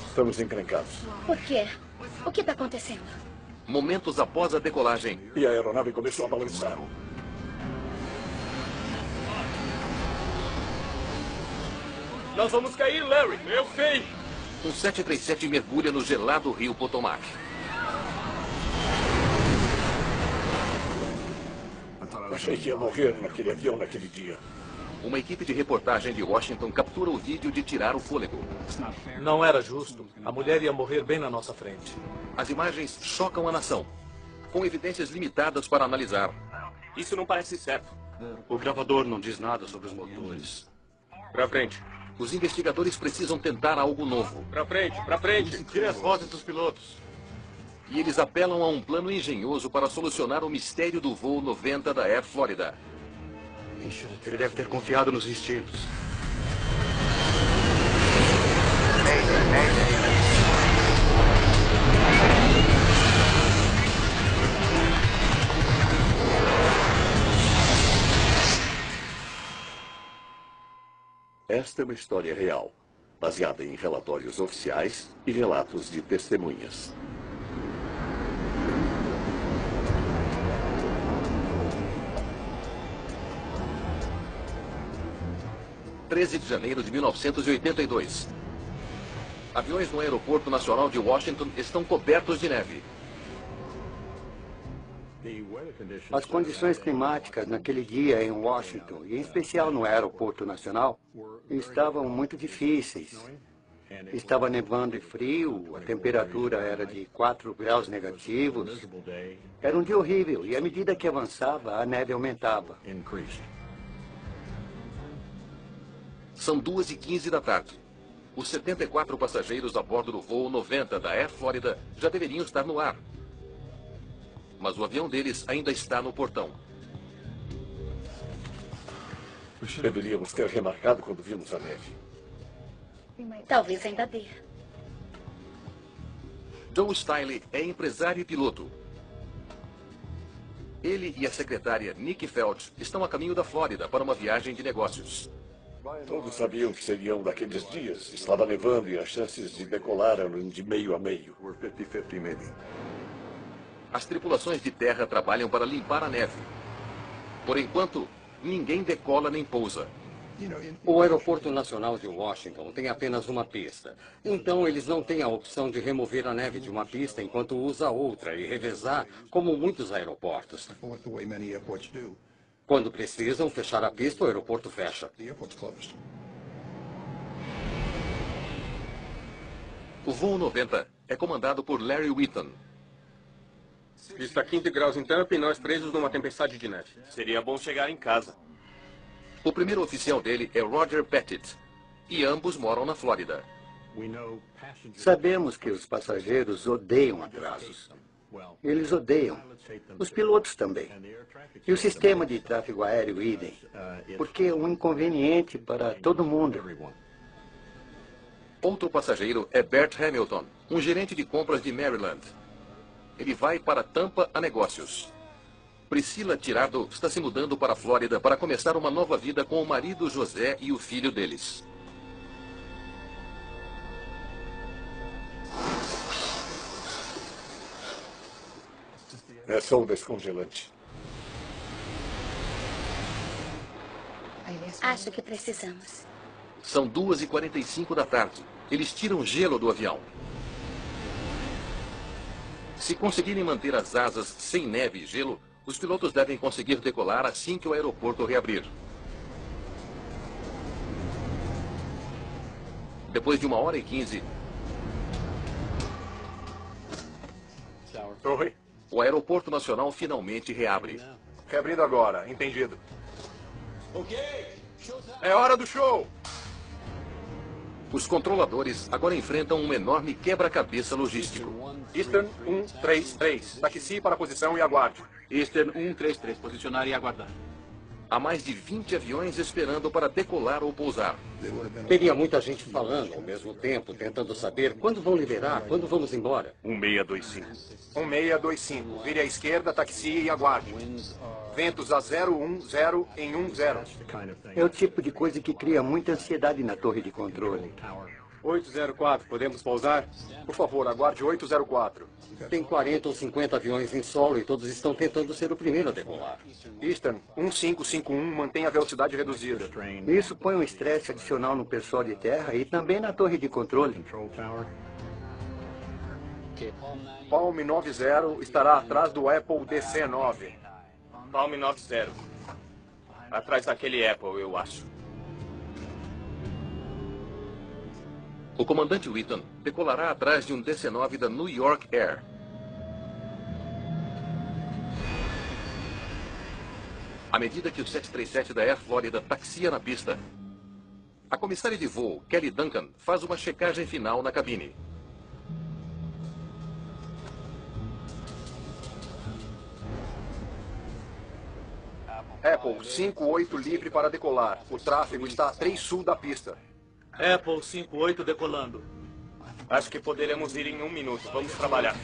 Estamos encrencados. Por quê? O que está acontecendo? Momentos após a decolagem. E a aeronave começou a balançar. Nós vamos cair, Larry. Eu sei. Um 737 mergulha no gelado rio Potomac. Achei que ia morrer naquele avião naquele dia. Uma equipe de reportagem de Washington captura o vídeo de tirar o fôlego. Não era justo. A mulher ia morrer bem na nossa frente. As imagens chocam a nação, com evidências limitadas para analisar. Isso não parece certo. O gravador não diz nada sobre os motores. Pra frente. Os investigadores precisam tentar algo novo. Pra frente, pra frente. Tire as vozes dos pilotos. E eles apelam a um plano engenhoso para solucionar o mistério do voo 90 da Air Florida. Ele deve ter confiado nos instintos. Esta é uma história real, baseada em relatórios oficiais e relatos de testemunhas. 13 de janeiro de 1982. Aviões no Aeroporto Nacional de Washington estão cobertos de neve. As condições climáticas naquele dia em Washington, e em especial no Aeroporto Nacional, estavam muito difíceis. Estava nevando e frio, a temperatura era de 4 graus negativos. Era um dia horrível, e à medida que avançava, a neve aumentava. São 2h15 da tarde. Os 74 passageiros a bordo do voo 90 da Air Florida já deveriam estar no ar. Mas o avião deles ainda está no portão. Deveríamos ter remarcado quando vimos a neve. Talvez ainda dê. Joe Stiley é empresário e piloto. Ele e a secretária Nikki Feld estão a caminho da Flórida para uma viagem de negócios. Todos sabiam que seria um daqueles dias. Estava nevando e as chances de decolar eram de meio a meio. As tripulações de terra trabalham para limpar a neve. Por enquanto, ninguém decola nem pousa. O Aeroporto Nacional de Washington tem apenas uma pista. Então, eles não têm a opção de remover a neve de uma pista enquanto usa outra e revezar, como muitos aeroportos. Quando precisam fechar a pista, o aeroporto fecha. O voo 90 é comandado por Larry Whitton. Está 15 graus em Tampa e nós presos numa tempestade de neve. Seria bom chegar em casa. O primeiro oficial dele é Roger Pettit. E ambos moram na Flórida. Sabemos que os passageiros odeiam atrasos. Eles odeiam. Os pilotos também. E o sistema de tráfego aéreo idem. Porque é um inconveniente para todo mundo. Outro passageiro é Bert Hamilton, um gerente de compras de Maryland. Ele vai para Tampa a negócios. Priscila Tirado está se mudando para a Flórida para começar uma nova vida com o marido José e o filho deles. É só um descongelante. Acho que precisamos. São 2h45 da tarde. Eles tiram gelo do avião. Se conseguirem manter as asas sem neve e gelo, os pilotos devem conseguir decolar assim que o aeroporto reabrir. Depois de 1h15, Oi. o aeroporto nacional finalmente reabre. Reabrindo agora, entendido. É hora do show! Os controladores agora enfrentam um enorme quebra-cabeça logístico. Eastern 133. Taxi para a posição e aguarde. Eastern 133. Posicionar e aguardar. Há mais de 20 aviões esperando para decolar ou pousar. Teria muita gente falando ao mesmo tempo, tentando saber quando vão liberar, quando vamos embora. 1625. 1625. Vire à esquerda, taxi e aguarde. Ventos a 010 em 10. É o tipo de coisa que cria muita ansiedade na torre de controle. 804, podemos pousar? Por favor, aguarde 804. Tem 40 ou 50 aviões em solo e todos estão tentando ser o primeiro a decolar. Eastern, 1551, mantenha a velocidade reduzida. Isso põe um estresse adicional no pessoal de terra e também na torre de controle. Palm 90 estará atrás do Apple DC-9. Palm 90. Atrás daquele Apple, eu acho. O comandante Wheaton decolará atrás de um DC-9 da New York Air. À medida que o 737 da Air Florida taxia na pista, a comissária de voo, Kelly Duncan, faz uma checagem final na cabine. Apple 58 livre para decolar. O tráfego está a 3 sul da pista. Apple 58 decolando. Acho que poderemos ir em 1 minuto. Vamos trabalhar.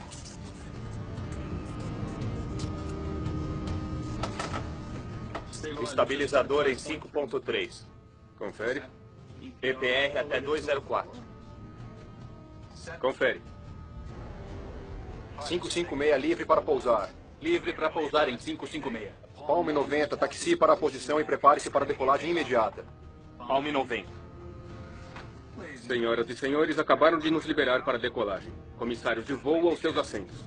Estabilizador em 5.3. Confere. PPR até 204. Confere. 556 livre para pousar. Livre para pousar em 556. Palm 90, taxi para a posição e prepare-se para a decolagem imediata. Palm 90. Senhoras e senhores, acabaram de nos liberar para a decolagem. Comissário de voo aos seus assentos.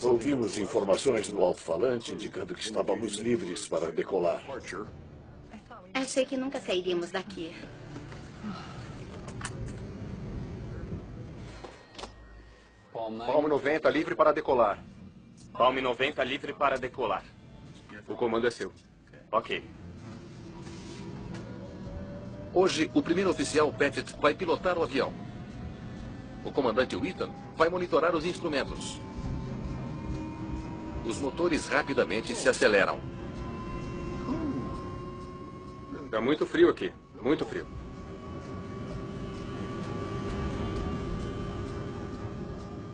Ouvimos informações no alto-falante indicando que estávamos livres para decolar. Achei que nunca sairíamos daqui. Palm 90, livre para decolar. Palm 90 livre para decolar. O comando é seu. Ok. Hoje, o primeiro oficial Pettit vai pilotar o avião. O comandante Wheaton vai monitorar os instrumentos. Os motores rapidamente se aceleram. Está muito frio aqui. Muito frio.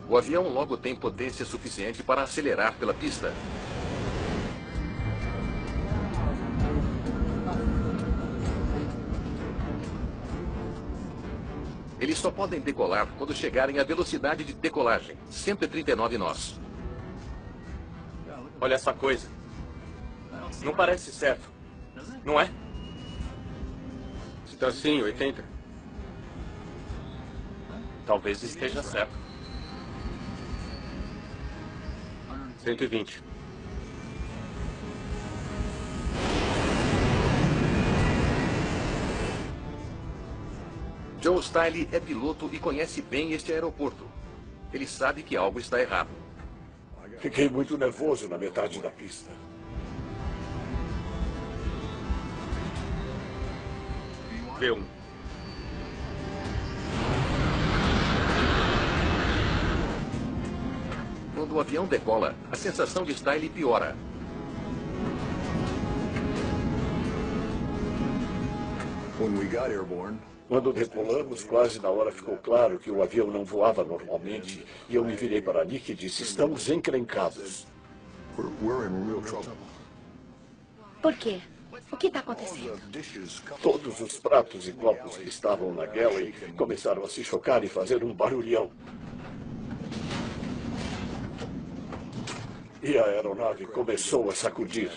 O avião logo tem potência suficiente para acelerar pela pista. Eles só podem decolar quando chegarem à velocidade de decolagem, 139 nós. Olha essa coisa. Não parece certo. Não é? Está sim, 80. Talvez esteja certo. 120. Joe Stiley é piloto e conhece bem este aeroporto. Ele sabe que algo está errado. Fiquei muito nervoso na metade da pista. V1. Quando o avião decola, a sensação de Stiley piora. Quando decolamos, quase na hora ficou claro que o avião não voava normalmente. E eu me virei para Nick e disse, estamos encrencados. Por quê? O que está acontecendo? Todos os pratos e copos que estavam na galley começaram a se chocar e fazer um barulhão. E a aeronave começou a sacudir.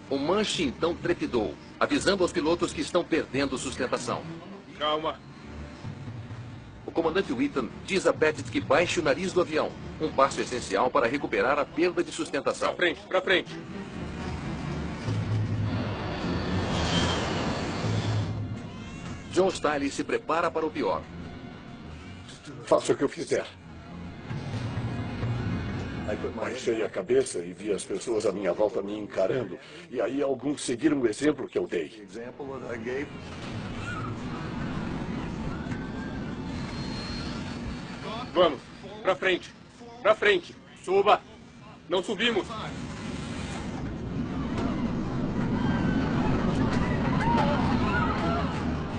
O manche então trepidou, avisando aos pilotos que estão perdendo sustentação. Calma. O comandante Wheaton diz a Pettit que baixe o nariz do avião, um passo essencial para recuperar a perda de sustentação. Para frente, para frente. Joe Stiley se prepara para o pior. Faça o que eu fizer. Baixei a cabeça e vi as pessoas à minha volta me encarando. E aí alguns seguiram o exemplo que eu dei. Vamos, para frente. Para frente. Suba. Não subimos.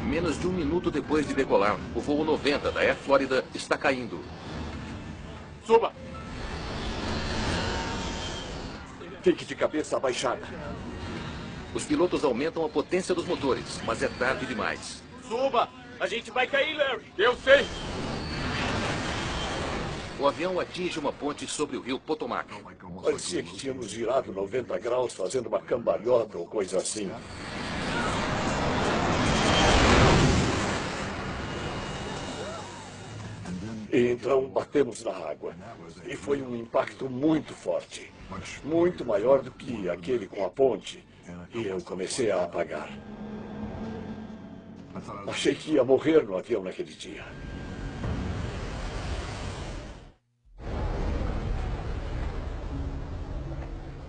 Menos de 1 minuto depois de decolar, o voo 90 da Air Florida está caindo. Suba. Fique de cabeça abaixada. Os pilotos aumentam a potência dos motores, mas é tarde demais. Suba! A gente vai cair, Larry! Eu sei! O avião atinge uma ponte sobre o rio Potomac. Parecia que tínhamos girado 90 graus fazendo uma cambalhota ou coisa assim. E então batemos na água. E foi um impacto muito forte. Muito maior do que aquele com a ponte. E eu comecei a apagar. Achei que ia morrer no avião naquele dia.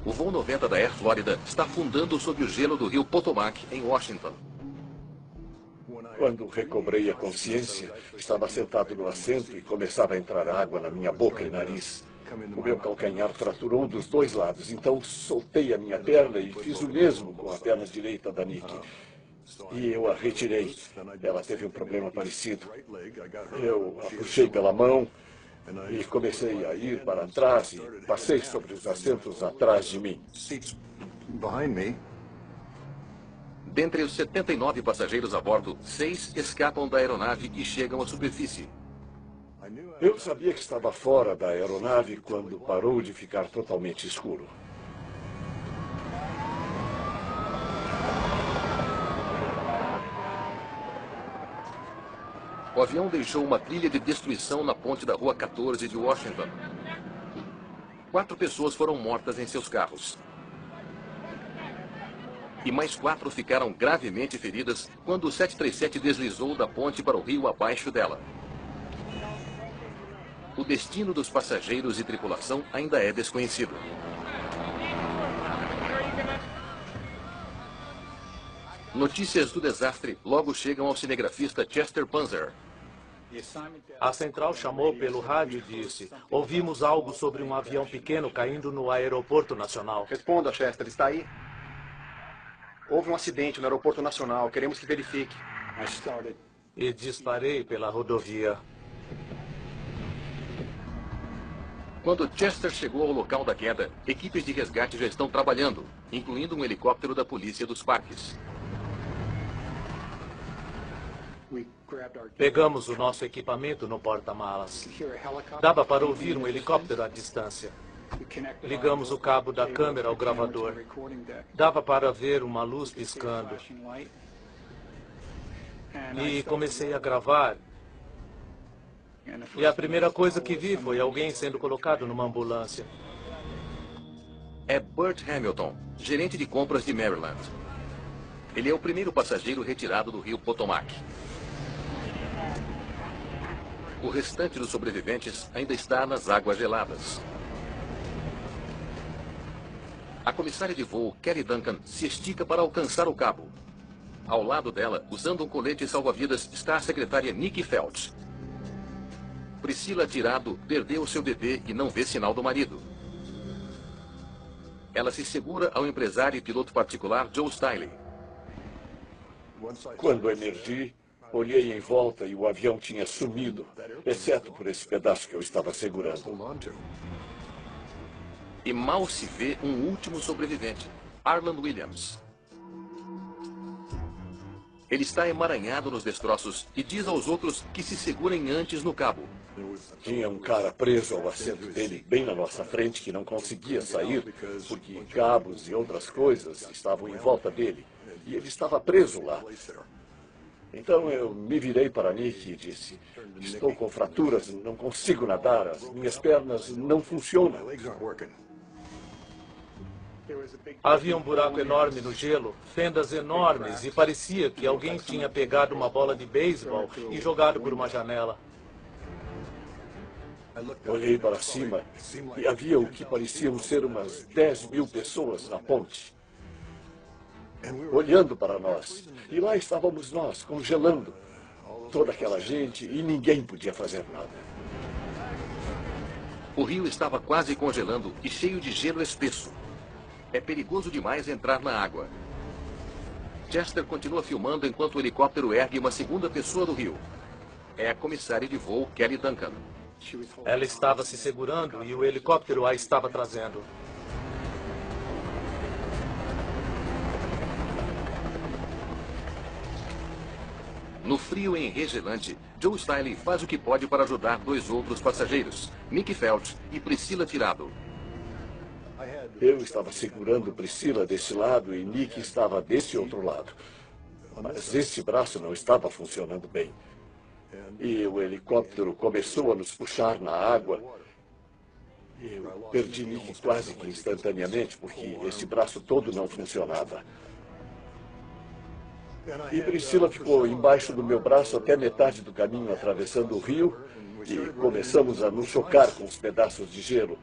O voo 90 da Air Florida está afundando sob o gelo do rio Potomac, em Washington. Quando recobrei a consciência, estava sentado no assento e começava a entrar água na minha boca e nariz. O meu calcanhar fraturou dos dois lados, então soltei a minha perna e fiz o mesmo com a perna direita da Nikki. E eu a retirei. Ela teve um problema parecido. Eu a puxei pela mão e comecei a ir para trás e passei sobre os assentos atrás de mim. Dentre os 79 passageiros a bordo, 6 escapam da aeronave e chegam à superfície. Eu sabia que estava fora da aeronave quando parou de ficar totalmente escuro. O avião deixou uma trilha de destruição na ponte da Rua 14 de Washington. 4 pessoas foram mortas em seus carros. E mais 4 ficaram gravemente feridas quando o 737 deslizou da ponte para o rio abaixo dela. O destino dos passageiros e tripulação ainda é desconhecido. Notícias do desastre logo chegam ao cinegrafista Chester Panzer. A central chamou pelo rádio e disse: ouvimos algo sobre um avião pequeno caindo no aeroporto nacional. Responda, Chester. Está aí? Houve um acidente no aeroporto nacional. Queremos que verifique. E disparei pela rodovia. Quando Chester chegou ao local da queda, equipes de resgate já estão trabalhando, incluindo um helicóptero da polícia dos parques. Pegamos o nosso equipamento no porta-malas. Dava para ouvir um helicóptero à distância. Ligamos o cabo da câmera ao gravador. Dava para ver uma luz piscando. E comecei a gravar. E a primeira coisa que vi foi alguém sendo colocado numa ambulância. É Burt Hamilton, gerente de compras de Maryland. Ele é o primeiro passageiro retirado do rio Potomac. O restante dos sobreviventes ainda está nas águas geladas. A comissária de voo, Kelly Duncan, se estica para alcançar o cabo. Ao lado dela, usando um colete salva-vidas, está a secretária Nikki Feltz. Priscila Tirado perdeu seu bebê e não vê sinal do marido. Ela se segura ao empresário e piloto particular Joe Stiley. Quando emergi, olhei em volta e o avião tinha sumido, exceto por esse pedaço que eu estava segurando. E mal se vê um último sobrevivente, Arland Williams. Ele está emaranhado nos destroços e diz aos outros que se segurem antes no cabo. Tinha um cara preso ao assento dele bem na nossa frente que não conseguia sair porque cabos e outras coisas estavam em volta dele. E ele estava preso lá. Então eu me virei para Nick e disse: estou com fraturas, não consigo nadar, as minhas pernas não funcionam. Havia um buraco enorme no gelo, fendas enormes, e parecia que alguém tinha pegado uma bola de beisebol e jogado por uma janela. Olhei para cima e havia o que pareciam ser umas 10.000 pessoas na ponte, olhando para nós. E lá estávamos nós, congelando. Toda aquela gente e ninguém podia fazer nada. O rio estava quase congelando e cheio de gelo espesso. É perigoso demais entrar na água. Chester continua filmando enquanto o helicóptero ergue uma segunda pessoa do rio. É a comissária de voo, Kelly Duncan. Ela estava se segurando e o helicóptero a estava trazendo. No frio enregelante, Joe Stiley faz o que pode para ajudar dois outros passageiros, Nick Felt e Priscila Tirado. Eu estava segurando Priscila desse lado e Nick estava desse outro lado. Mas esse braço não estava funcionando bem. E o helicóptero começou a nos puxar na água. Eu perdi Nick quase que instantaneamente, porque esse braço todo não funcionava. E Priscila ficou embaixo do meu braço até metade do caminho, atravessando o rio, e começamos a nos chocar com os pedaços de gelo.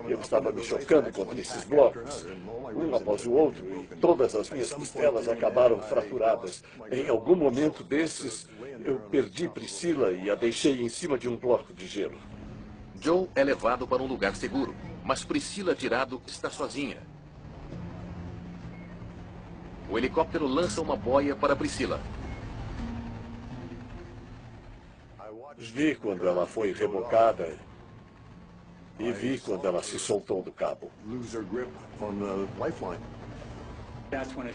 Eu estava me chocando contra esses blocos, um após o outro, e todas as minhas costelas acabaram fraturadas. Em algum momento desses, eu perdi Priscila e a deixei em cima de um bloco de gelo. Joe é levado para um lugar seguro, mas Priscila Tirado está sozinha. O helicóptero lança uma boia para Priscila. Vi quando ela foi rebocada e vi quando ela se soltou do cabo.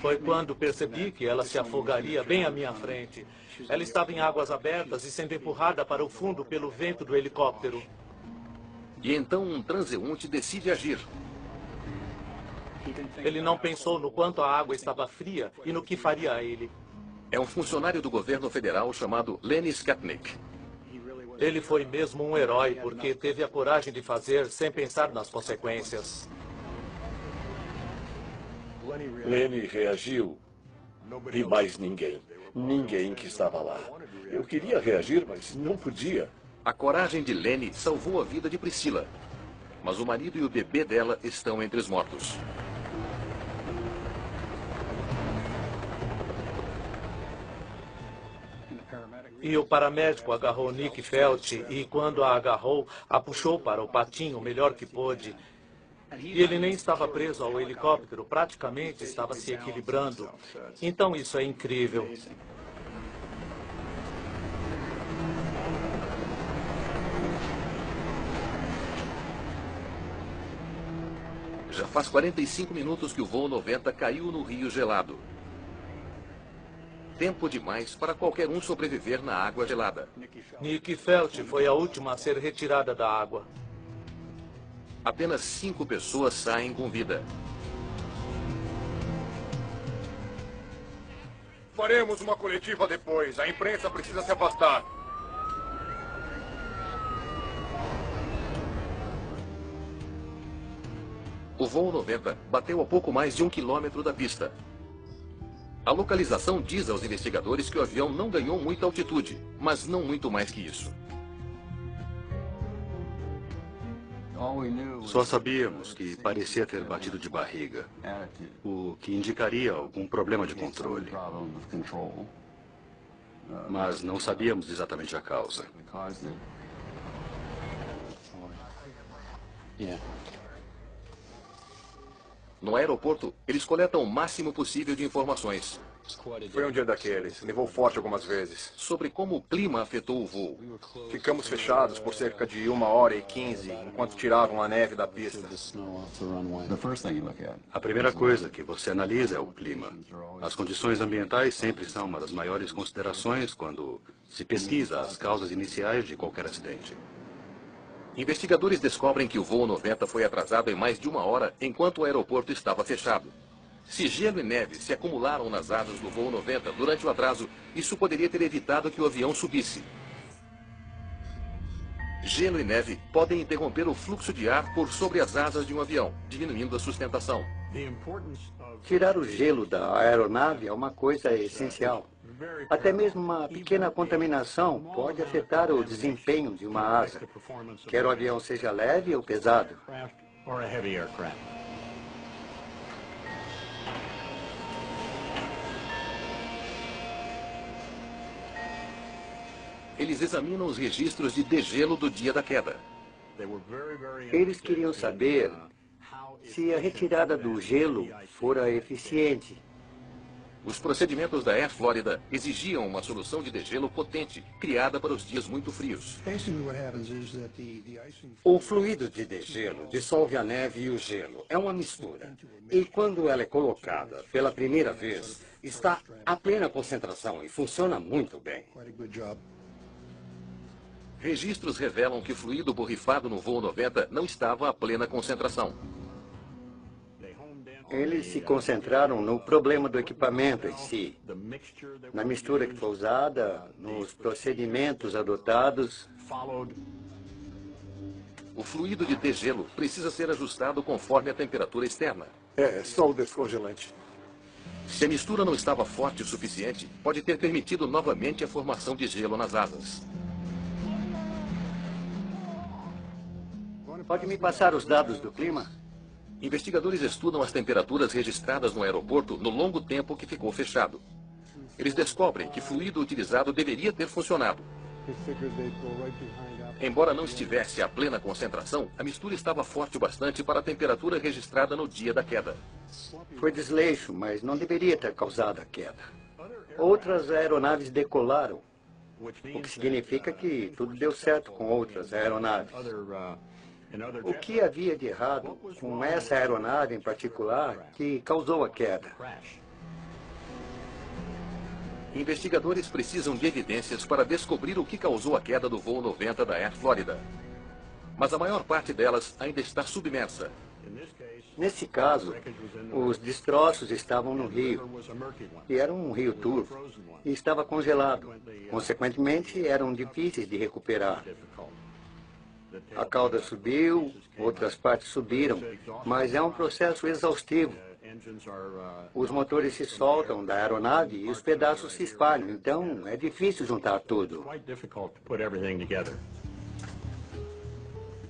Foi quando percebi que ela se afogaria bem à minha frente. Ela estava em águas abertas e sendo empurrada para o fundo pelo vento do helicóptero. E então um transeunte decide agir. Ele não pensou no quanto a água estava fria e no que faria a ele. É um funcionário do governo federal chamado Lenny Skatnick. Ele foi mesmo um herói porque teve a coragem de fazer sem pensar nas consequências. Lenny reagiu e mais ninguém. Ninguém que estava lá. Eu queria reagir, mas não podia. A coragem de Lenny salvou a vida de Priscila. Mas o marido e o bebê dela estão entre os mortos. E o paramédico agarrou Nick Felt e, quando a agarrou, a puxou para o patinho o melhor que pôde. E ele nem estava preso ao helicóptero, praticamente estava se equilibrando. Então isso é incrível. Já faz 45 minutos que o voo 90 caiu no rio gelado. Tempo demais para qualquer um sobreviver na água gelada. Nick Felt foi a última a ser retirada da água. Apenas 5 pessoas saem com vida. Faremos uma coletiva depois. A imprensa precisa se afastar. O voo 90 bateu a pouco mais de 1 quilômetro da pista. A localização diz aos investigadores que o avião não ganhou muita altitude, mas não muito mais que isso. Só sabíamos que parecia ter batido de barriga, o que indicaria algum problema de controle. Mas não sabíamos exatamente a causa. No aeroporto, eles coletam o máximo possível de informações. Foi um dia daqueles. Nevou forte algumas vezes. Sobre como o clima afetou o voo. Ficamos fechados por cerca de 1h15, enquanto tiravam a neve da pista. A primeira coisa que você analisa é o clima. As condições ambientais sempre são uma das maiores considerações quando se pesquisa as causas iniciais de qualquer acidente. Investigadores descobrem que o voo 90 foi atrasado em mais de 1 hora enquanto o aeroporto estava fechado. Se gelo e neve se acumularam nas asas do voo 90 durante o atraso, isso poderia ter evitado que o avião subisse. Gelo e neve podem interromper o fluxo de ar por sobre as asas de um avião, diminuindo a sustentação. Tirar o gelo da aeronave é uma coisa essencial. Até mesmo uma pequena contaminação pode afetar o desempenho de uma asa, quer o avião seja leve ou pesado. Eles examinam os registros de degelo do dia da queda. Eles queriam saber se a retirada do gelo fora eficiente. Os procedimentos da Air Florida exigiam uma solução de degelo potente, criada para os dias muito frios. O fluido de degelo dissolve a neve e o gelo. É uma mistura. E quando ela é colocada pela primeira vez, está a plena concentração e funciona muito bem. Registros revelam que o fluido borrifado no voo 90 não estava a plena concentração. Eles se concentraram no problema do equipamento em si, na mistura que foi usada, nos procedimentos adotados. O fluido de degelo precisa ser ajustado conforme a temperatura externa. É só o descongelante. Se a mistura não estava forte o suficiente, pode ter permitido novamente a formação de gelo nas asas. Pode me passar os dados do clima? Investigadores estudam as temperaturas registradas no aeroporto no longo tempo que ficou fechado. Eles descobrem que o fluido utilizado deveria ter funcionado. Embora não estivesse a plena concentração, a mistura estava forte o bastante para a temperatura registrada no dia da queda. Foi desleixo, mas não deveria ter causado a queda. Outras aeronaves decolaram, o que significa que tudo deu certo com outras aeronaves. O que havia de errado com essa aeronave em particular que causou a queda? Investigadores precisam de evidências para descobrir o que causou a queda do voo 90 da Air Florida. Mas a maior parte delas ainda está submersa. Nesse caso, os destroços estavam no rio, e era um rio turvo, e estava congelado. Consequentemente, eram difíceis de recuperar. A cauda subiu, outras partes subiram, mas é um processo exaustivo. Os motores se soltam da aeronave e os pedaços se espalham, então é difícil juntar tudo.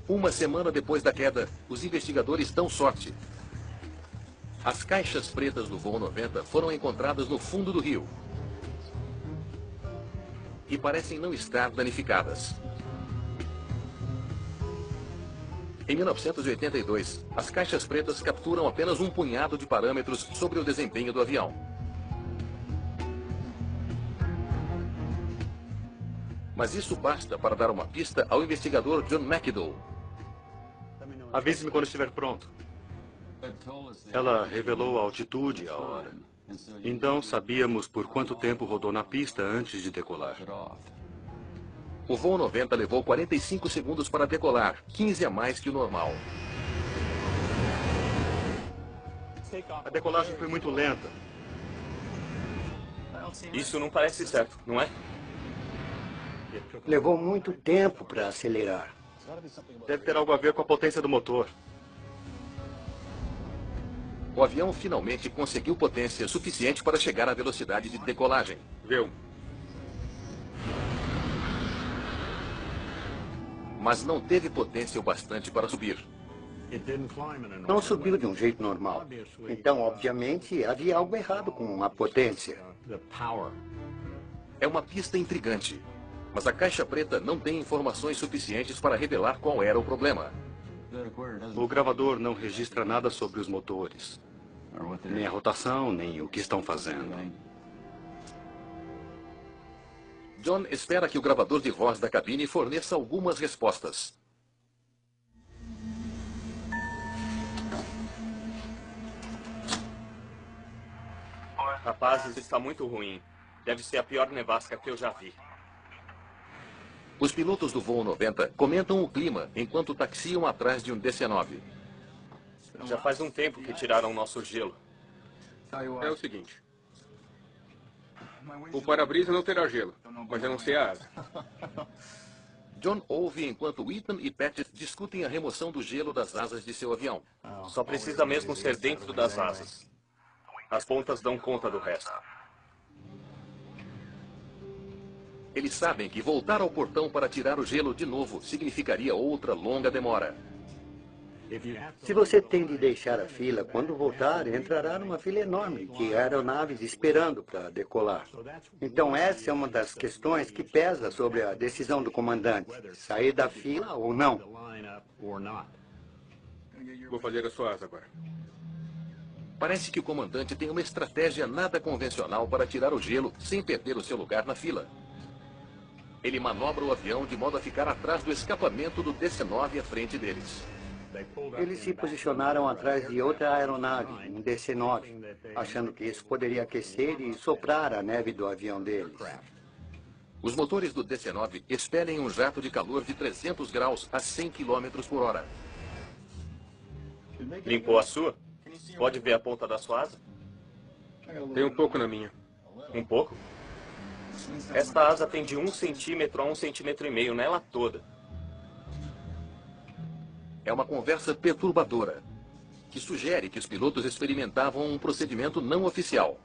Uma semana depois da queda, os investigadores dão sorte. As caixas pretas do voo 90 foram encontradas no fundo do rio e parecem não estar danificadas. Em 1982, as caixas pretas capturam apenas um punhado de parâmetros sobre o desempenho do avião. Mas isso basta para dar uma pista ao investigador John McDowell. Avise-me quando estiver pronto. Ela revelou a altitude e a hora. Então sabíamos por quanto tempo rodou na pista antes de decolar. O voo 90 levou 45 segundos para decolar, 15 a mais que o normal. A decolagem foi muito lenta. Isso não parece certo, não é? Levou muito tempo para acelerar. Deve ter algo a ver com a potência do motor. O avião finalmente conseguiu potência suficiente para chegar à velocidade de decolagem. Viu? Mas não teve potência o bastante para subir. Não subiu de um jeito normal. Então, obviamente, havia algo errado com a potência. É uma pista intrigante, mas a caixa preta não tem informações suficientes para revelar qual era o problema. O gravador não registra nada sobre os motores. Nem a rotação, nem o que estão fazendo. John espera que o gravador de voz da cabine forneça algumas respostas. Rapazes, está muito ruim. Deve ser a pior nevasca que eu já vi. Os pilotos do voo 90 comentam o clima enquanto taxiam atrás de um DC-9. Já faz um tempo que tiraram nosso gelo. É o seguinte. O para-brisa não terá gelo, mas eu não sei a asa. John ouve enquanto Ethan e Pat discutem a remoção do gelo das asas de seu avião. Só precisa mesmo ser dentro das asas. As pontas dão conta do resto. Eles sabem que voltar ao portão para tirar o gelo de novo significaria outra longa demora. Se você tem de deixar a fila, quando voltar, entrará numa fila enorme de aeronaves esperando para decolar. Então, essa é uma das questões que pesa sobre a decisão do comandante, sair da fila ou não. Vou fazer a sua asa agora. Parece que o comandante tem uma estratégia nada convencional para tirar o gelo sem perder o seu lugar na fila. Ele manobra o avião de modo a ficar atrás do escapamento do DC-9 à frente deles. Eles se posicionaram atrás de outra aeronave, um DC-9, achando que isso poderia aquecer e soprar a neve do avião deles. Os motores do DC-9 expelem um jato de calor de 300 graus a 100 km por hora. Limpou a sua? Pode ver a ponta da sua asa? Tem um pouco na minha. Um pouco? Esta asa tem de 1 centímetro a 1,5 centímetros nela toda. É uma conversa perturbadora, que sugere que os pilotos experimentavam um procedimento não oficial.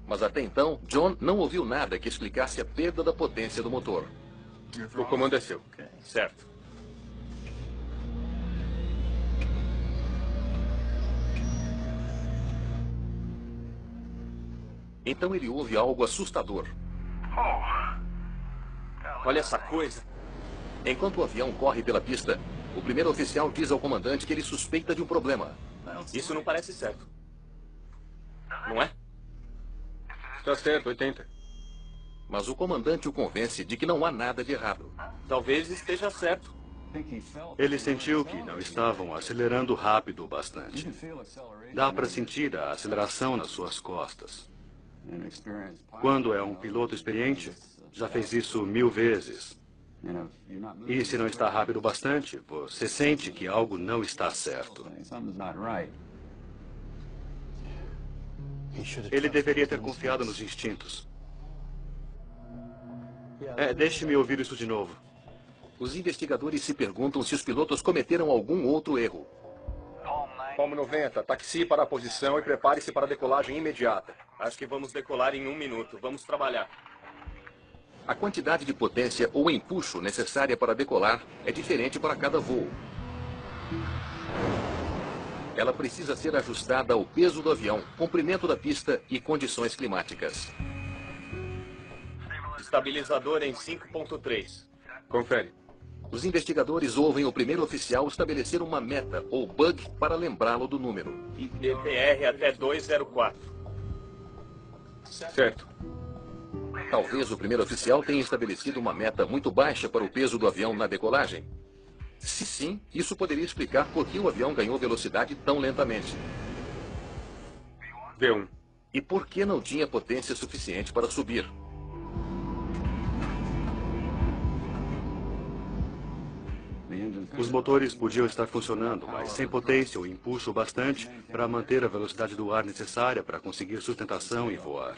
Mas até então, John não ouviu nada que explicasse a perda da potência do motor. O comando é seu. Certo. Então ele ouve algo assustador. Olha essa coisa. Enquanto o avião corre pela pista, o primeiro oficial diz ao comandante que ele suspeita de um problema. Isso não parece certo. Não é? Está certo, 80. Mas o comandante o convence de que não há nada de errado. Talvez esteja certo. Ele sentiu que não estavam acelerando rápido o bastante. Dá para sentir a aceleração nas suas costas. Quando é um piloto experiente, já fez isso 1000 vezes. E se não está rápido bastante, você sente que algo não está certo. Ele deveria ter confiado nos instintos. Deixe-me ouvir isso de novo. Os investigadores se perguntam se os pilotos cometeram algum outro erro. Palmo 90, taxi para a posição e prepare-se para a decolagem imediata. Acho que vamos decolar em 1 minuto. Vamos trabalhar. A quantidade de potência ou empuxo necessária para decolar é diferente para cada voo. Ela precisa ser ajustada ao peso do avião, comprimento da pista e condições climáticas. Estabilizador em 5.3. Confere. Os investigadores ouvem o primeiro oficial estabelecer uma meta ou bug para lembrá-lo do número. DPR até 204. Certo. Talvez o primeiro oficial tenha estabelecido uma meta muito baixa para o peso do avião na decolagem. Se sim, isso poderia explicar por que o avião ganhou velocidade tão lentamente. V1. E por que não tinha potência suficiente para subir. Os motores podiam estar funcionando, mas sem potência ou empuxo bastante para manter a velocidade do ar necessária para conseguir sustentação e voar.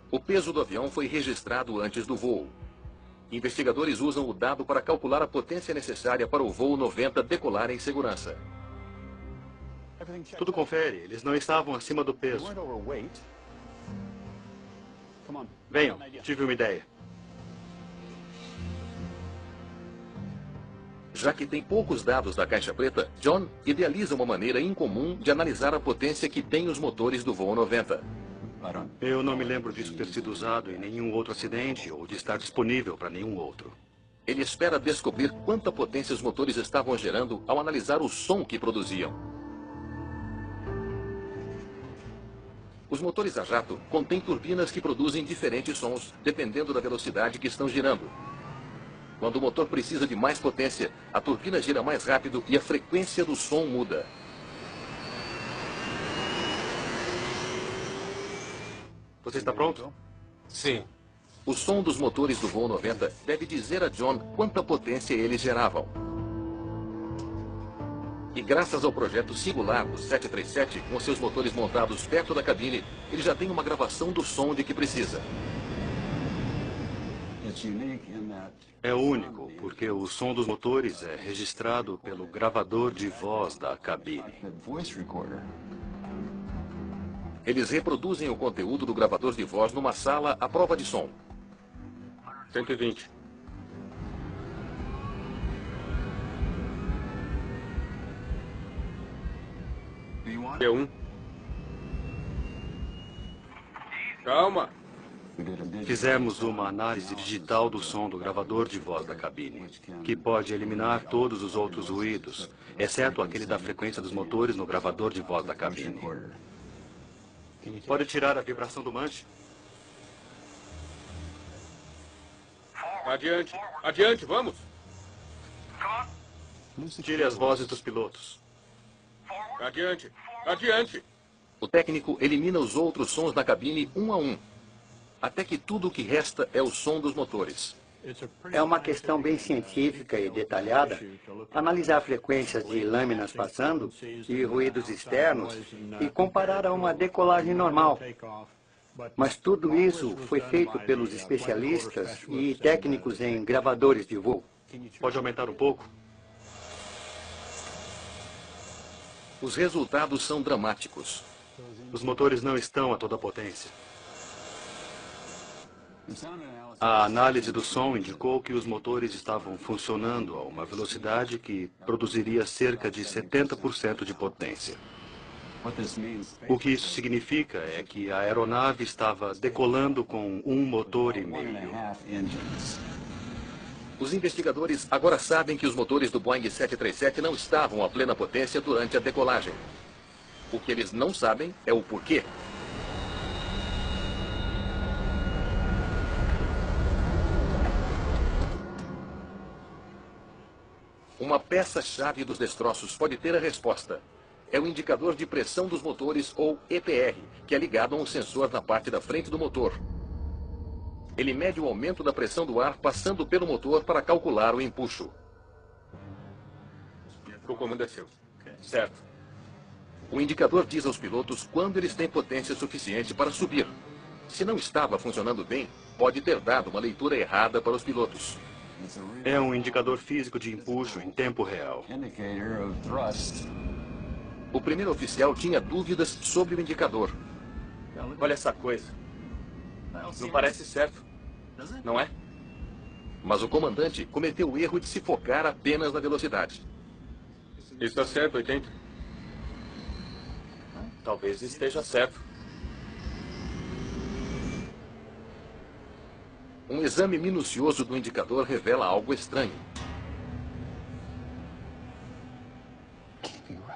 O peso do avião foi registrado antes do voo. Investigadores usam o dado para calcular a potência necessária para o voo 90 decolar em segurança. Tudo confere, eles não estavam acima do peso. Venham, tive uma ideia. Já que tem poucos dados da caixa preta, John idealiza uma maneira incomum de analisar a potência que tem os motores do voo 90. Eu não me lembro disso ter sido usado em nenhum outro acidente ou de estar disponível para nenhum outro. Ele espera descobrir quanta potência os motores estavam gerando ao analisar o som que produziam. Os motores a jato contêm turbinas que produzem diferentes sons, dependendo da velocidade que estão girando. Quando o motor precisa de mais potência, a turbina gira mais rápido e a frequência do som muda. Você está pronto? Sim. O som dos motores do voo 90 deve dizer a John quanta potência eles geravam. E graças ao projeto singular do 737, com seus motores montados perto da cabine, ele já tem uma gravação do som de que precisa. É único, porque o som dos motores é registrado pelo gravador de voz da cabine. Eles reproduzem o conteúdo do gravador de voz numa sala à prova de som. 120. V1. Calma. Fizemos uma análise digital do som do gravador de voz da cabine, que pode eliminar todos os outros ruídos, exceto aquele da frequência dos motores no gravador de voz da cabine. Pode tirar a vibração do manche? Adiante, adiante, vamos. Tire as vozes dos pilotos. Adiante, adiante. O técnico elimina os outros sons da cabine um a um, até que tudo o que resta é o som dos motores. É uma questão bem científica e detalhada analisar frequências de lâminas passando e ruídos externos e comparar a uma decolagem normal. Mas tudo isso foi feito pelos especialistas e técnicos em gravadores de voo. Pode aumentar um pouco? Os resultados são dramáticos. Os motores não estão a toda potência. A análise do som indicou que os motores estavam funcionando a uma velocidade que produziria cerca de 70% de potência. O que isso significa é que a aeronave estava decolando com um motor e meio. Os investigadores agora sabem que os motores do Boeing 737 não estavam a plena potência durante a decolagem. O que eles não sabem é o porquê. Uma peça-chave dos destroços pode ter a resposta. É o indicador de pressão dos motores, ou EPR, que é ligado a um sensor na parte da frente do motor. Ele mede o aumento da pressão do ar passando pelo motor para calcular o empuxo. O comando é seu. Certo. O indicador diz aos pilotos quando eles têm potência suficiente para subir. Se não estava funcionando bem, pode ter dado uma leitura errada para os pilotos. É um indicador físico de empuxo em tempo real. O primeiro oficial tinha dúvidas sobre o indicador. Olha essa coisa. Não parece certo, não é? Mas o comandante cometeu o erro de se focar apenas na velocidade. Está certo, 80. Talvez esteja certo. Um exame minucioso do indicador revela algo estranho.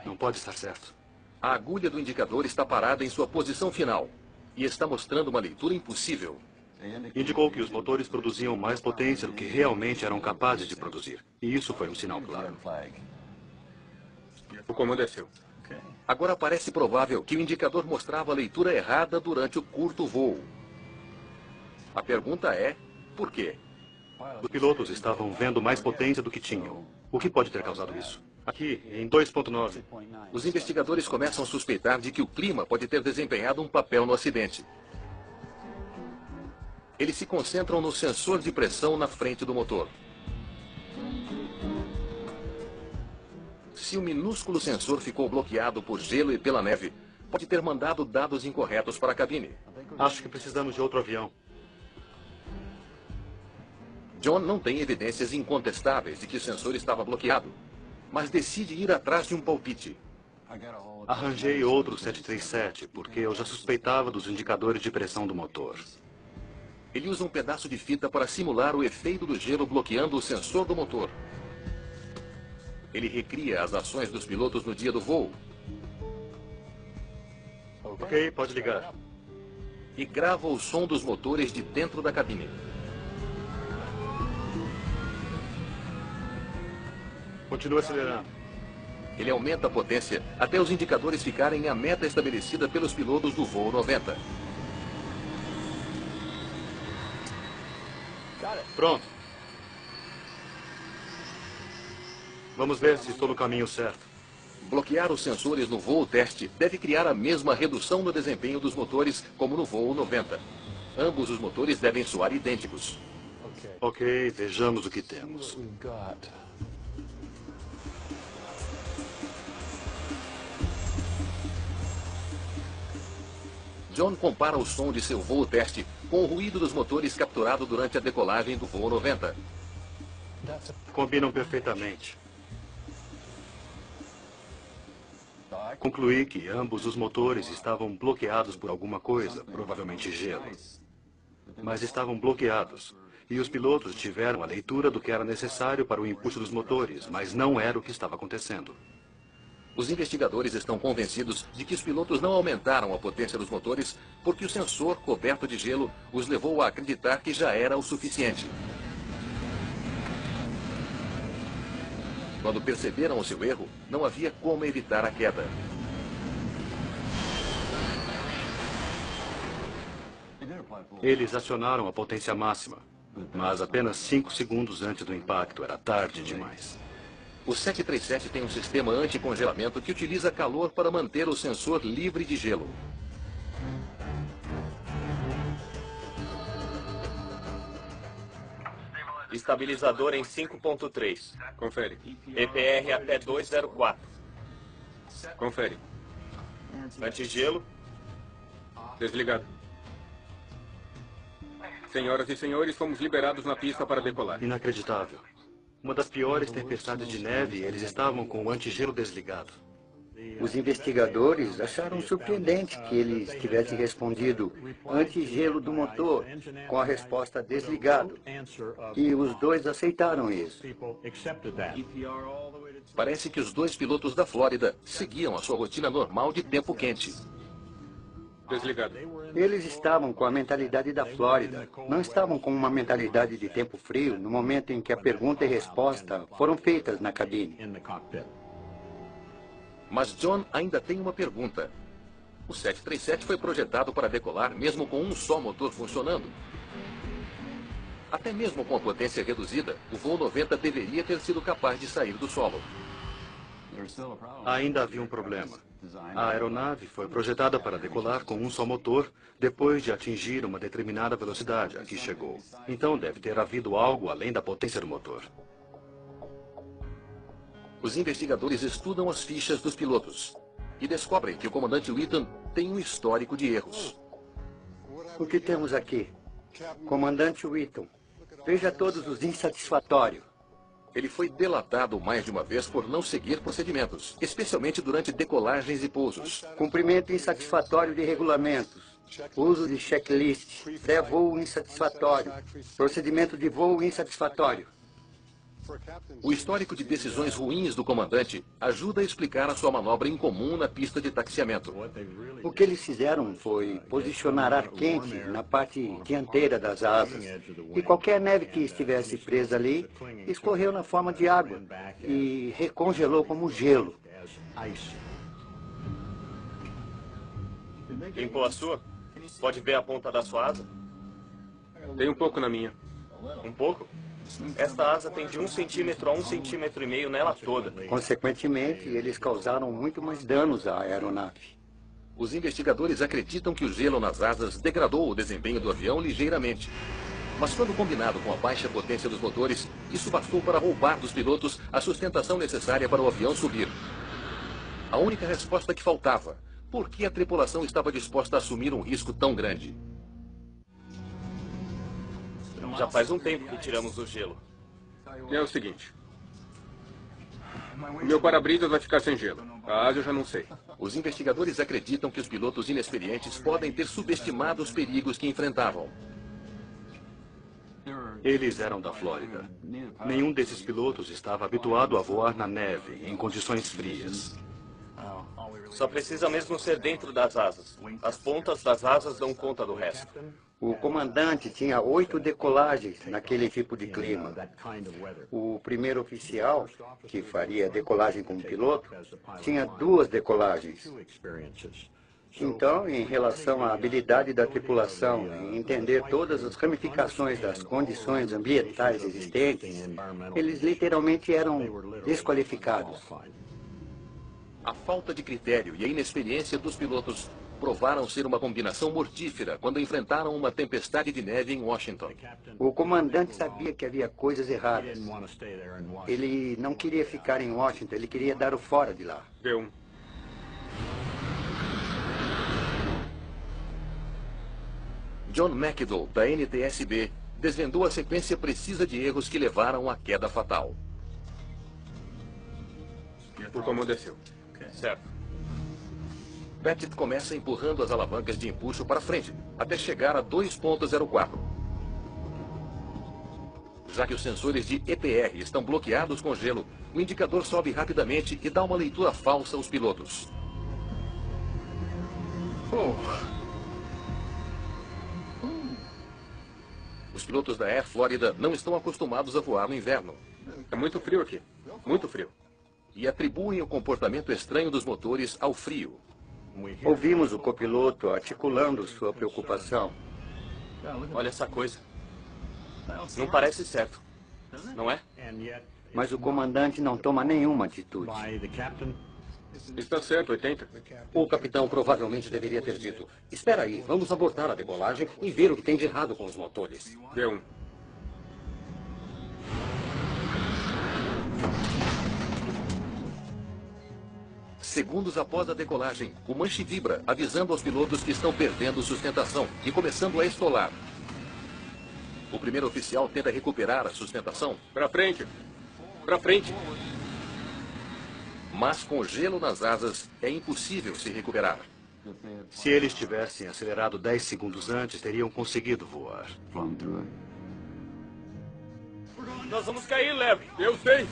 Não pode estar certo. A agulha do indicador está parada em sua posição final e está mostrando uma leitura impossível. Indicou que os motores produziam mais potência do que realmente eram capazes de produzir. E isso foi um sinal claro. O comando é seu. Agora parece provável que o indicador mostrava a leitura errada durante o curto voo. A pergunta é, por quê? Os pilotos estavam vendo mais potência do que tinham. O que pode ter causado isso? Aqui, em 2.9. Os investigadores começam a suspeitar de que o clima pode ter desempenhado um papel no acidente. Eles se concentram no sensor de pressão na frente do motor. Se o minúsculo sensor ficou bloqueado por gelo e pela neve, pode ter mandado dados incorretos para a cabine. Acho que precisamos de outro avião. John não tem evidências incontestáveis de que o sensor estava bloqueado, mas decide ir atrás de um palpite. Arranjei outro 737, porque eu já suspeitava dos indicadores de pressão do motor. Ele usa um pedaço de fita para simular o efeito do gelo bloqueando o sensor do motor. Ele recria as ações dos pilotos no dia do voo. Ok, pode ligar. E grava o som dos motores de dentro da cabine. Continua acelerando. Ele aumenta a potência até os indicadores ficarem à meta estabelecida pelos pilotos do voo 90. Pronto. Vamos ver se estou no caminho certo. Bloquear os sensores no voo teste deve criar a mesma redução no desempenho dos motores como no voo 90. Ambos os motores devem soar idênticos. Ok, vejamos o que temos. John compara o som de seu voo teste com o ruído dos motores capturado durante a decolagem do voo 90. Combinam perfeitamente. Concluí que ambos os motores estavam bloqueados por alguma coisa, provavelmente gelo. mas estavam bloqueados. E os pilotos tiveram a leitura do que era necessário para o empuxo dos motores, mas não era o que estava acontecendo. Os investigadores estão convencidos de que os pilotos não aumentaram a potência dos motores porque o sensor coberto de gelo os levou a acreditar que já era o suficiente. Quando perceberam o seu erro, não havia como evitar a queda. Eles acionaram a potência máxima, mas apenas 5 segundos antes do impacto. Era tarde demais. O 737 tem um sistema anticongelamento que utiliza calor para manter o sensor livre de gelo. Estabilizador em 5.3. Confere. EPR até 204. Confere. Antigelo. Desligado. Senhoras e senhores, fomos liberados na pista para decolar. Inacreditável. Uma das piores tempestades de neve e eles estavam com o antigelo desligado. Os investigadores acharam surpreendente que eles tivessem respondido antigelo do motor com a resposta desligado. E os dois aceitaram isso. Parece que os dois pilotos da Flórida seguiam a sua rotina normal de tempo quente. Desligado. Eles estavam com a mentalidade da Flórida. Não estavam com uma mentalidade de tempo frio no momento em que a pergunta e resposta foram feitas na cabine. Mas John ainda tem uma pergunta. O 737 foi projetado para decolar mesmo com um só motor funcionando. Até mesmo com a potência reduzida, o voo 90 deveria ter sido capaz de sair do solo. Ainda havia um problema. A aeronave foi projetada para decolar com um só motor depois de atingir uma determinada velocidade a que chegou. Então deve ter havido algo além da potência do motor. Os investigadores estudam as fichas dos pilotos e descobrem que o comandante Whitton tem um histórico de erros. O que temos aqui? Comandante Whitton, veja todos os insatisfatórios. Ele foi delatado mais de uma vez por não seguir procedimentos, especialmente durante decolagens e pousos. Cumprimento insatisfatório de regulamentos. Uso de checklist. Pré-voo insatisfatório. Procedimento de voo insatisfatório. O histórico de decisões ruins do comandante ajuda a explicar a sua manobra incomum na pista de taxiamento. O que eles fizeram foi posicionar ar quente na parte dianteira das asas. E qualquer neve que estivesse presa ali escorreu na forma de água e recongelou como gelo. Limpou a sua? Pode ver a ponta da sua asa? Tem um pouco na minha. Um pouco? Esta asa tem de 1 centímetro a 1,5 centímetros nela toda. Consequentemente, eles causaram muito mais danos à aeronave. Os investigadores acreditam que o gelo nas asas degradou o desempenho do avião ligeiramente. Mas quando combinado com a baixa potência dos motores, isso bastou para roubar dos pilotos a sustentação necessária para o avião subir. A única resposta que faltava: por que a tripulação estava disposta a assumir um risco tão grande? Já faz um tempo que tiramos o gelo. É o seguinte. O meu para-brisas vai ficar sem gelo. A asa eu já não sei. Os investigadores acreditam que os pilotos inexperientes podem ter subestimado os perigos que enfrentavam. Eles eram da Flórida. Nenhum desses pilotos estava habituado a voar na neve, em condições frias. Só precisa mesmo ser dentro das asas. As pontas das asas dão conta do resto. O comandante tinha 8 decolagens naquele tipo de clima. O primeiro oficial, que faria decolagem como piloto, tinha 2 decolagens. Então, em relação à habilidade da tripulação em entender todas as ramificações das condições ambientais existentes, eles literalmente eram desqualificados. A falta de critério e a inexperiência dos pilotos provaram ser uma combinação mortífera quando enfrentaram uma tempestade de neve em Washington. O comandante sabia que havia coisas erradas. Ele não queria ficar em Washington, ele queria dar o fora de lá. Deu. John McDowell, da NTSB, desvendou a sequência precisa de erros que levaram à queda fatal. Por como desceu. Certo. Pettit começa empurrando as alavancas de empuxo para frente, até chegar a 2.04. Já que os sensores de EPR estão bloqueados com gelo, o indicador sobe rapidamente e dá uma leitura falsa aos pilotos. Os pilotos da Air Florida não estão acostumados a voar no inverno. É muito frio aqui. Muito frio. E atribuem o comportamento estranho dos motores ao frio. Ouvimos o copiloto articulando sua preocupação. Olha essa coisa. Não parece certo, não é? Mas o comandante não toma nenhuma atitude. Está certo, 80. O capitão provavelmente deveria ter dito: espera aí, vamos abortar a decolagem e ver o que tem de errado com os motores. Deu. Segundos após a decolagem, o manche vibra, avisando aos pilotos que estão perdendo sustentação e começando a estolar. O primeiro oficial tenta recuperar a sustentação. Para frente. Para frente. Mas com gelo nas asas, é impossível se recuperar. Se eles tivessem acelerado 10 segundos antes, teriam conseguido voar. Nós vamos cair, leve. Eu sei.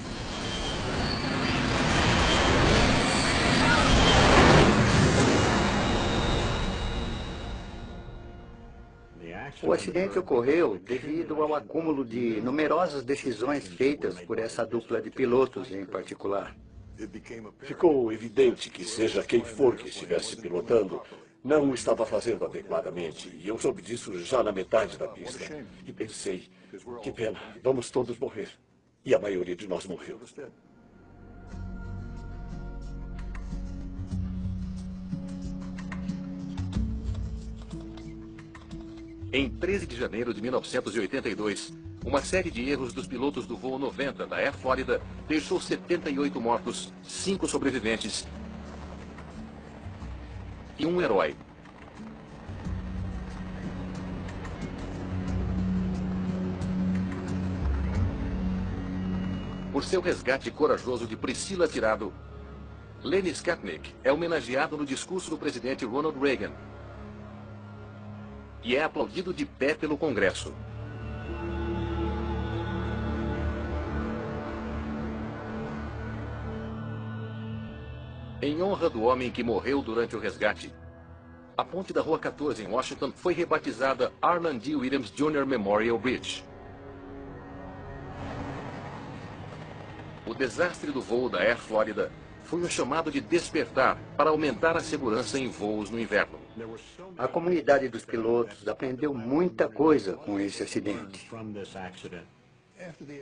O acidente ocorreu devido ao acúmulo de numerosas decisões feitas por essa dupla de pilotos em particular. Ficou evidente que, seja quem for que estivesse pilotando, não o estava fazendo adequadamente. E eu soube disso já na metade da pista. E pensei, que pena, vamos todos morrer. E a maioria de nós morreu. Em 13 de janeiro de 1982, uma série de erros dos pilotos do voo 90 da Air Florida deixou 78 mortos, 5 sobreviventes e um herói. Por seu resgate corajoso de Priscila Tirado, Lenny Skatnick é homenageado no discurso do presidente Ronald Reagan e é aplaudido de pé pelo Congresso. Em honra do homem que morreu durante o resgate, a ponte da Rua 14 em Washington foi rebatizada Arland D. Williams Jr. Memorial Bridge. O desastre do voo da Air Florida foi um chamado de despertar para aumentar a segurança em voos no inverno. A comunidade dos pilotos aprendeu muita coisa com esse acidente.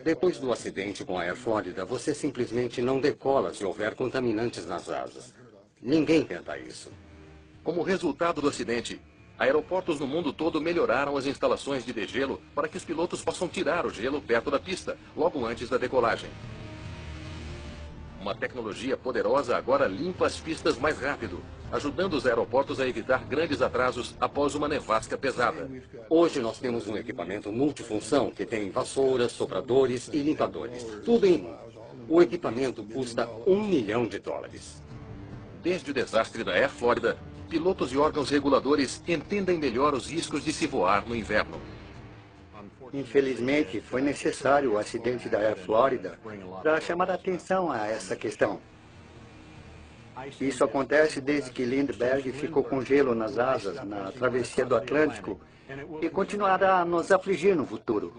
Depois do acidente com a Air Florida, você simplesmente não decola se houver contaminantes nas asas. Ninguém tenta isso. Como resultado do acidente, aeroportos no mundo todo melhoraram as instalações de degelo para que os pilotos possam tirar o gelo perto da pista, logo antes da decolagem. Uma tecnologia poderosa agora limpa as pistas mais rápido, ajudando os aeroportos a evitar grandes atrasos após uma nevasca pesada. Hoje nós temos um equipamento multifunção que tem vassouras, sopradores e limpadores. Tudo em um. O equipamento custa $1 milhão. Desde o desastre da Air Florida, pilotos e órgãos reguladores entendem melhor os riscos de se voar no inverno. Infelizmente, foi necessário o acidente da Air Florida para chamar a atenção a essa questão. Isso acontece desde que Lindbergh ficou com gelo nas asas na travessia do Atlântico e continuará a nos afligir no futuro.